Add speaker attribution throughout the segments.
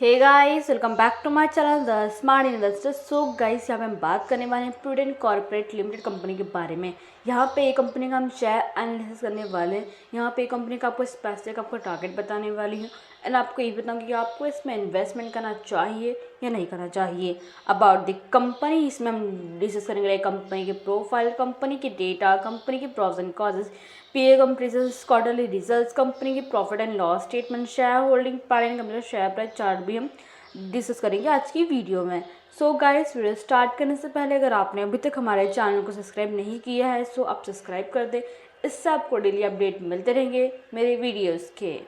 Speaker 1: Hey guys, welcome back to my channel the smart investor. So guys, यहाँ पे हम बात करने वाले हैं प्रूडेंट कॉर्पोरेट लिमिटेड कंपनी के बारे में। यहाँ पे एक कंपनी का हम शेयर एनालिसिस करने वाले हैं। यहाँ पे एक कंपनी का आपको स्पेसिफिक आपको टारगेट बताने वाली हूँ एंड आपको ये बताऊँगी कि आपको इसमें इन्वेस्टमेंट करना चाहिए या नहीं करना चाहिए। अबाउट द कंपनी इसमें हम डिस्कस करेंगे कंपनी के प्रोफाइल, कंपनी के डेटा, कंपनी के प्रॉस एंड कॉजेज, पीए कंपनीज क्वार्टरली रिजल्ट्स, कंपनी की profit and loss statement, share holding pattern, company का शेयर प्राइस चार्ट भी हम डिस्कस करेंगे आज की वीडियो में। सो गाइस, वीडियो स्टार्ट करने से पहले अगर आपने अभी तक हमारे चैनल को सब्सक्राइब नहीं किया है सो आप सब्सक्राइब कर दें। इससे आपको डेली अपडेट मिलते रहेंगे मेरे वीडियोज़ के।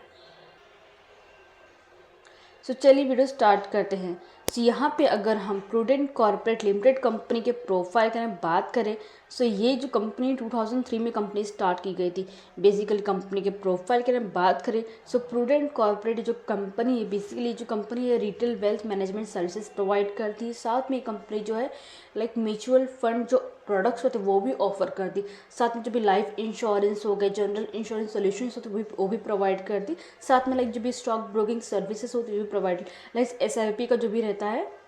Speaker 1: सो चलिए वीडियो स्टार्ट करते हैं। सो यहाँ पे अगर हम प्रूडेंट कॉर्पोरेट लिमिटेड कंपनी के प्रोफाइल की बात करें सो ये जो कंपनी 2003 में कंपनी स्टार्ट की गई थी। बेसिकली कंपनी के प्रोफाइल की बात करें सो प्रूडेंट कॉर्पोरेट जो कंपनी है, बेसिकली जो कंपनी है retail wealth management services provide करती है। साथ में कंपनी जो है लाइक म्यूचुअल फंड जो प्रोडक्ट्स होते हैं वो भी ऑफर करती। साथ में जो भी लाइफ इंश्योरेंस हो गए, जनरल इंश्योरेंस सोल्यूशंस होते वो भी प्रोवाइड करती। साथ में लाइक जो भी स्टॉक ब्रोकिंग सर्विसेज होती है वो भी प्रोवाइड, लाइक एसआईपी का जो भी रहता है,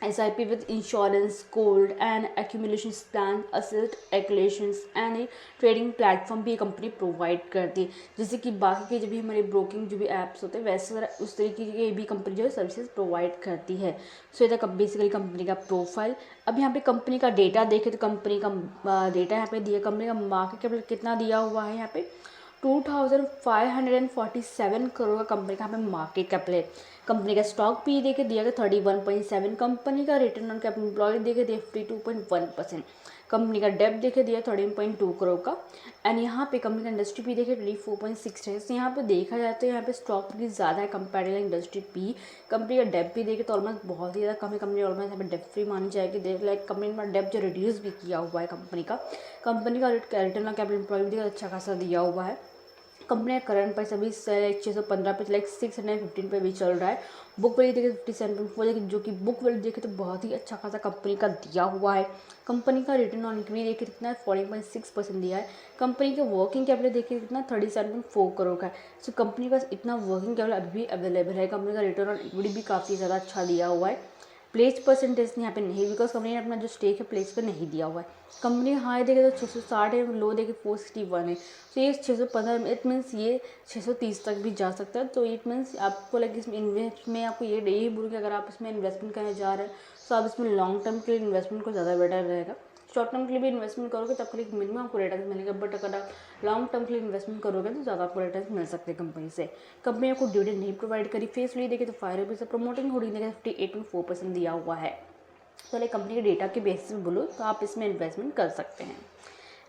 Speaker 1: SIP with insurance, gold and accumulation plan, asset allocations and trading platform भी ये कंपनी प्रोवाइड करती है। जैसे कि बाकी के जो भी हमारे ब्रोकिंग जो भी ऐप्स होते हैं वैसे उस तरीके की भी कंपनी जो है सर्विसेज प्रोवाइड करती है। सो ये था बेसिकली कंपनी का प्रोफाइल। अब यहाँ पे कंपनी का डेटा देखें तो कंपनी का डेटा यहाँ पे दिया, कंपनी का मार्केट कैपिटल कितना दिया हुआ है यहाँ पे 2547 करोड़ का कंपनी का यहाँ पे मार्केट कैपिटल है। कंपनी का स्टॉक भी देके दिया गया 31.7, कंपनी का रिटर्न ऑन कैपिटल एम्प्लॉयड देके दिया 52.1%, कंपनी का डेब्ट देके दिया 13.2 करोड़ का एंड यहाँ पे कंपनी का इंडस्ट्री भी देखे 24.6 है। यहाँ पे देखा जाए तो यहाँ पे स्टॉक भी ज़्यादा है कंपेरेटिव इंडस्ट्री पी। कंपनी का डेब्ट भी देखे तो ऑलमोस्ट बहुत ही ज़्यादा कम है, कंपनी ऑलमोस्ट यहाँ पे डेब्ट फ्री मानी जाएगी। लाइक कंपनी में डेब्ट जो रिड्यूस भी किया हुआ है कंपनी का रिटर्न ऑन कैपिटल एम्प्लॉयड भी अच्छा खासा दिया हुआ है। कंपनी का करंट प्राइस अभी 615 पे लाइक 615 पे भी चल रहा है। बुक वैल्यू देखे 57.4, लेकिन जो कि बुक वैल्यू देखे तो बहुत ही अच्छा खासा कंपनी का दिया हुआ है। कंपनी का रिटर्न ऑन इक्विटी देखे कितना 14.6% दिया है। कंपनी के वर्किंग कैपिटल देखिए कितना 37.4 करोड़ का है। सो कंपनी का इतना वर्किंग कैपिटल अभी भी अवेलेबल है। कंपनी का रिटर्न ऑन इक्विटी भी काफ़ी ज़्यादा अच्छा दिया हुआ है। प्लेस परसेंटेज यहाँ पे नहीं, बिकॉज कंपनी ने अपना जो स्टेक है प्लेस पर नहीं दिया हुआ है। कंपनी हाई देखे तो 660 है, लो देखे 461 है। तो ये 615 इट मीन्स ये 630 तक भी जा सकता है। तो इट मीन्स आपको लाइक इसमें इन्वेस्ट में आपको यही बोलूँ कि अगर आप इसमें इन्वेस्टमेंट करने जा रहे हैं तो आप इसमें लॉन्ग टर्म के लिए इन्वेस्टमेंट को ज़्यादा बेटर रहेगा। शॉर्ट टर्म के लिए भी इन्वेस्टमेंट करोगे तब के लिए मिनिमम आपको रिटर्न मिलेगा, बट अगर आप लॉन्ग टर्म के लिए इन्वेस्टमेंट करोगे तो ज़्यादा आपको रिटर्न मिल सकते हैं कंपनी से। कंपनी आपको डिविडेंड नहीं प्रोवाइड करी। फेस वैल्यू देखे तो 5 रुपीज़, प्रमोटिंग होल्डिंग देखे 58.4% दिया हुआ है। तो लाइक कंपनी के डेटा के बेसिस पे बोलो तो आप इसमें इन्वेस्टमेंट कर सकते हैं।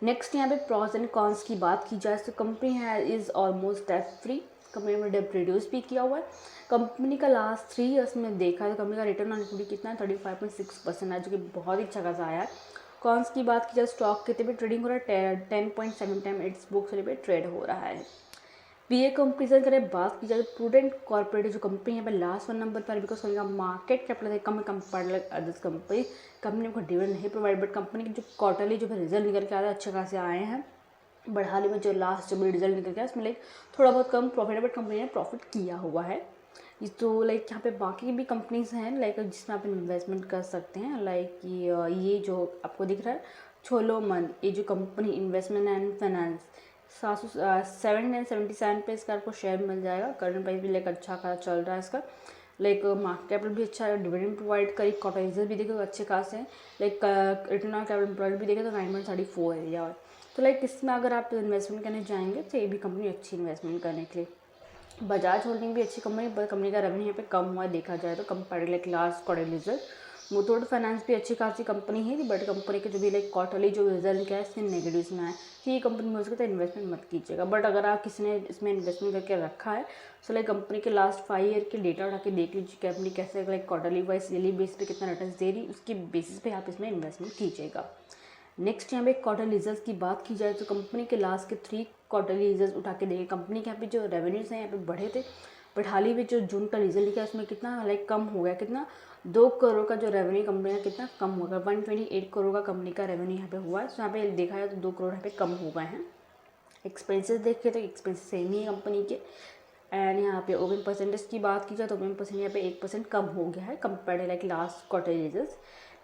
Speaker 1: नेक्स्ट यहाँ पे प्रॉस एंड कॉन्स की बात की जाए तो कंपनी है is almost debt free. Company में डेट रिड्यूस भी किया हुआ है। कंपनी का लास्ट 3 ईयर्स में देखा है तो कंपनी का रिटर्न ऑन इक्विटी कितना है 35.6% है, जो कि बहुत ही अच्छा खासा आया है। कॉन्स की बात की जाए स्टॉक कितने पे ट्रेडिंग हो रहा है 10.7 टाइम इट्स बुक वैल्यू पे ट्रेड हो रहा है। पीए कंपेरिजन करें बात की जाए तो प्रूडेंट कॉर्पोरेट जो कंपनी है लास्ट 1 नंबर पर, बिकॉज उनका मार्केट कैपिटल है कम compare like others company. Company को डिविडेंड नहीं प्रोवाइड, बट कंपनी के जो क्वार्टरली जो रिजल्ट निकल के आए अच्छे खासे आए हैं। बट हाल ही में जो लास्ट जो भी रिजल्ट निकल के आया उसमें लाइक थोड़ा बहुत कम प्रॉफिट है, बट कंपनी ने प्रॉफिट किया हुआ है। तो लाइक यहाँ पे बाकी भी कंपनीज हैं लाइक जिसमें आप इन्वेस्टमेंट कर सकते हैं। लाइक ये जो आपको दिख रहा है छोलोमन, ये जो कंपनी इन्वेस्टमेंट एंड फाइनेंस 777 पे इसका आपको शेयर मिल जाएगा। करंट प्राइस भी लाइक अच्छा खासा चल रहा है इसका। लाइक मार्केट कैपिटल भी अच्छा है, डिविडेंड प्रोवाइड करी, क्वार्टर भी देखे तो अच्छे खासे हैं। Like return on capital employed भी देखे तो 9.34 है या। तो लाइक इसमें अगर आप इन्वेस्टमेंट करने जाएंगे तो ये भी कंपनी अच्छी इन्वेस्टमेंट करने के लिए। बजाज होल्डिंग भी अच्छी कंपनी, पर कंपनी का रेवेन्यू यहाँ पे कम हुआ है देखा जाए तो compare like last quarter result. Muthoot finance भी अच्छी खासी कंपनी है, बट कंपनी के जो भी लाइक क्वार्टरली जो रिजल्ट क्या है इसमें नेगेटिव में आए तो ये कंपनी में हो सके तो इन्वेस्टमेंट मत कीजिएगा। बट अगर आप किसी ने इसमें इन्वेस्टमेंट करके रखा है तो लाइक कंपनी के लास्ट 5 ईयर के डेटा उठा के देख लीजिए कि कंपनी कैसे like quarterly wise daily base पे कितना रिटर्न दे रही, उसके बेसिस पे आप इसमें इन्वेस्टमेंट कीजिएगा। नेक्स्ट यहाँ पे क्वार्टर रिजल्ट की बात की जाए तो कंपनी के लास्ट के 3 क्वार्टरली रिजल्ट उठा के देखें। कंपनी के यहाँ पे जो रेवेन्यूज़ हैं यहाँ पे बढ़े थे, बट हाल ही में जो जून का रिजल्ट लिखा है उसमें कितना लाइक कम हो गया, कितना 2 करोड़ का जो रेवेन्यू कंपनी का कितना कम हो गया। 128 करोड़ का कंपनी का रेवेन्यू यहाँ पे हुआ है। सो यहाँ पे देखा जाए तो 2 करोड़ यहाँ पे कम हो गए हैं। एक्सपेंसेस देखे तो एक्सपेंसेस सेम ही है कंपनी के। एंड यहाँ पे ओपन परसेंटेज की बात की जाए तो ओपन परसेंट यहाँ पे 1% कम हो गया है compare like last quarter result.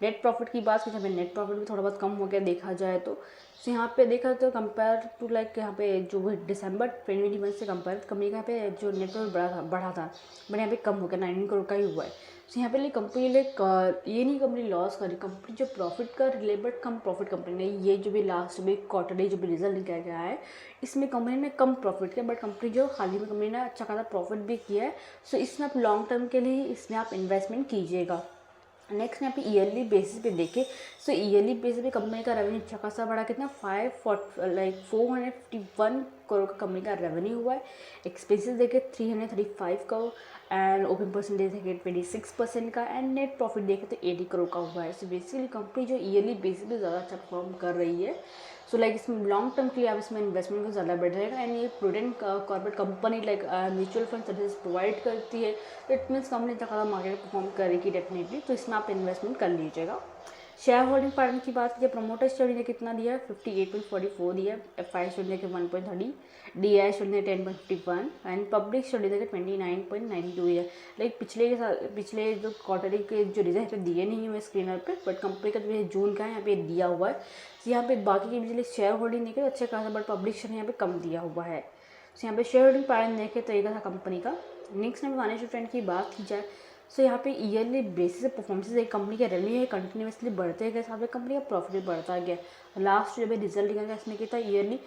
Speaker 1: Net profit की बात की जाए, नेट प्रॉफिट भी थोड़ा बहुत कम हो गया देखा जाए तो यहाँ पे देखा तो कंपेयर टू लाइक यहाँ पे जो दिसंबर 2021 से कंपेयर कंपनी का यहाँ पे जो नेट प्रॉफिट बढ़ा था बट यहाँ पे कम हो गया, 19 करोड़ का ही हुआ है। तो यहाँ पे लिए कंपनी लाइक ये नहीं कंपनी लॉस कर रही, कंपनी जो प्रॉफिट कर रही है बट कम प्रॉफिट कंपनी ने ये जो भी लास्ट में क्वार्टरली जो भी रिजल्ट निकल गया है इसमें कंपनी ने कम प्रॉफिट किया बट कंपनी जो हाल ही में कंपनी ने अच्छा खासा प्रॉफिट भी किया है। सो इसमें आप लॉन्ग टर्म के लिए इसमें आप इन्वेस्टमेंट कीजिएगा। नेक्स्ट यहाँ पे ईयरली बेसिस पे देखें, सो ईयरली बेसिस पे कंपनी का रेवेन्यू अच्छा खासा बढ़ा, कितना 451 करोड़ का कंपनी का रेवेन्यू हुआ है। एक्सपेंसेस देखें 335 करोड़ एंड ओपन परसेंटेज देखें 26% का एंड नेट प्रॉफिट देखें तो 80 करोड़ का हुआ है। सो बेसिकली कंपनी जो ईयरली बेसिस पे ज़्यादा अच्छा परफॉर्म कर रही है। सो लाइक इसमें लॉन्ग टर्म के लिए आप इसमें इन्वेस्टमेंट को ज़्यादा बढ़ जाएगा एंड ये prudent corporate company like mutual fund service provide करती है। तो इट मीन्स कंपनी ज़्यादा मार्केट परफॉर्म करेगी डेफिनेटली, तो इसमें आप इन्वेस्टमेंट कर लीजिएगा। शेयर होल्डिंग पैटर्न की बात कीजिए, प्रमोटर स्टडी ने कितना दिया है 58.44 दिया है, एफआई स्टडी ने 1.30, डीआई स्टडी ने 10.51 एंड पब्लिक स्टडी ने 29.92 है। लाइक पिछले जो क्वार्टरली के जो रिजल्ट पे दिए नहीं हुए स्क्रीनर पे बट कंपनी का जो जून का है यहाँ पे दिया हुआ है। तो यहाँ पे बाकी के पिछले शेयर होल्डिंग देखे अच्छे खासा बट पब्लिक स्टडी यहाँ पे कम दिया हुआ है। तो यहाँ पे शेयर होल्डिंग पैटर्न देखे तो ये था कंपनी का। नेक्स्ट में फाइनेंशियल ट्रेंड की बात की जाए सो यहाँ पे ईयरली बेसिस पे परफॉर्मेंस एक कंपनी के रेवेन्यू है कंटिन्यूसली बढ़ते गए, साथ में कंपनी का प्रॉफिट भी बढ़ता गया। लास्ट जब रिजल्ट निकल गया इसमें कितना ईयरली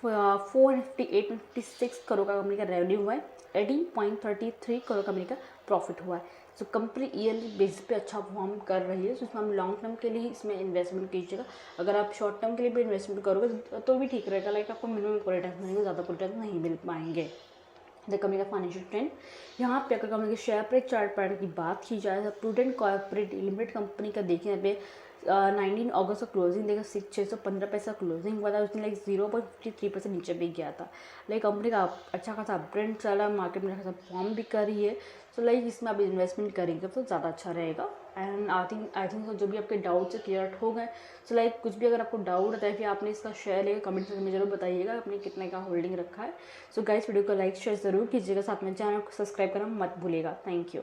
Speaker 1: 458.56 करोड़ का कंपनी का रेवेन्यू हुआ है, 18.33 करोड़ कंपनी का प्रॉफिट हुआ है। सो कंपनी ईयरली बेसिस पे अच्छा परफॉर्म कर रही है। सो इसमें हम लॉन्ग टर्म के लिए इसमें इन्वेस्टमेंट कीजिएगा। अगर आप शॉर्ट टर्म के लिए भी इन्वेस्टमेंट करोगे तो भी ठीक रहेगा, लाइक आपको मिनिमम रिटर्न मिलेंगे, ज़्यादा रिटर्न नहीं मिल पाएंगे। द कंपनी का फाइनेंशियल ट्रेंड यहाँ पे अगर कंपनी के शेयर प्राइस चार्ट पैटर्न की बात की जाए तो प्रूडेंट कॉर्पोरेट लिमिटेड कंपनी का देखिए यहाँ पे 19 अगस्त का क्लोजिंग देखा 615 पैसा क्लोजिंग हुआ था, उसने लाइक 0.53% नीचे भी गया था। लाइक कंपनी का अच्छा खासा अपट्रेंड चला, मार्केट में अच्छा खासा परफॉर्म भी कर रही है। सो लाइक इसमें आप इन्वेस्टमेंट करेंगे तो ज़्यादा अच्छा रहेगा। एंड आई थिंक जो भी आपके डाउट्स क्लियर हो गए। सो लाइक कुछ भी अगर आपको डाउट आता है फिर आपने इसका शेयर लेगा कमेंट सेक्शन में जरूर बताइएगा आपने कितने का होल्डिंग रखा है। सो गाइस वीडियो को लाइक शेयर ज़रूर कीजिएगा, साथ में चैनल को सब्सक्राइब करना मत भूलिएगा। Thank you.